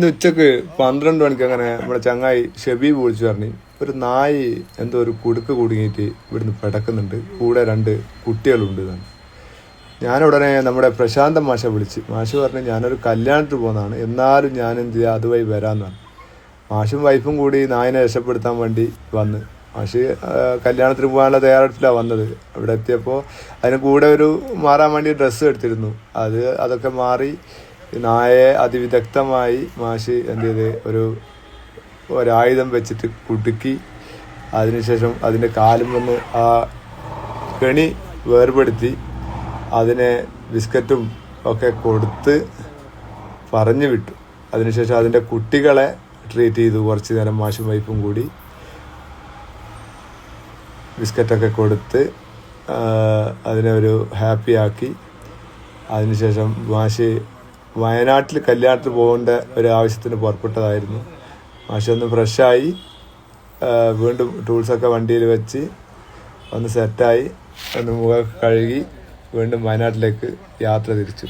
ഇന്ന് ഉച്ചക്ക് 12 മണിക്ക് അങ്ങനെ നമ്മുടെ ചങ്ങായി ഷബീബ് വിളിച്ചു പറഞ്ഞു, ഒരു നായി എന്തോ ഒരു കുടുക്ക് കുടുങ്ങിയിട്ട് ഇവിടുന്ന് പിടക്കുന്നുണ്ട്, കൂടെ 2 കുട്ടികളുണ്ട് എന്നാണ്. ഞാനുടനെ നമ്മുടെ പ്രശാന്തൻ മാഷെ വിളിച്ച്. മാഷ് പറഞ്ഞു, ഞാനൊരു കല്യാണത്തിന് പോകുന്നതാണ്, എന്നാലും ഞാൻ എന്ത് ചെയ്യുക, അതുവഴി വരാമെന്നാണ്. മാഷും വൈഫും കൂടി നായിനെ രക്ഷപ്പെടുത്താൻ വേണ്ടി വന്ന്. മാഷ് കല്യാണത്തിന് പോകാനുള്ള തയ്യാറെടുപ്പിലാണ് വന്നത്. അവിടെ എത്തിയപ്പോൾ അതിന് കൂടെ ഒരു മാറാൻ വേണ്ടി ഡ്രസ്സ് എടുത്തിരുന്നു. അതൊക്കെ മാറി നായയെ അതിവിദഗ്ധമായി മാഷ് എന്ത് ചെയ്ത് ഒരായുധം വെച്ചിട്ട് കുടുക്കി. അതിനുശേഷം അതിൻ്റെ കാലും വന്ന് ആ കെണി വേർപെടുത്തി അതിനെ ബിസ്ക്കറ്റും ഒക്കെ കൊടുത്ത് പറഞ്ഞു വിട്ടു. അതിനുശേഷം അതിൻ്റെ കുട്ടികളെ ട്രീറ്റ് ചെയ്തു. കുറച്ച് നേരം മാഷും വൈഫും കൂടി ബിസ്ക്കറ്റൊക്കെ കൊടുത്ത് അതിനെ ഒരു ഹാപ്പി ആക്കി. അതിനുശേഷം മാഷ് വയനാട്ടിൽ കല്യാണത്തിന് പോകേണ്ട ഒരു ആവശ്യത്തിന് പുറപ്പെട്ടതായിരുന്നു. മാഷ് ഒന്ന് ഫ്രഷായി വീണ്ടും ടൂൾസൊക്കെ വണ്ടിയിൽ വെച്ച് ഒന്ന് സെറ്റായി ഒന്ന് മുഖമൊക്കെ കഴുകി വീണ്ടും വയനാട്ടിലേക്ക് യാത്ര തിരിച്ചു.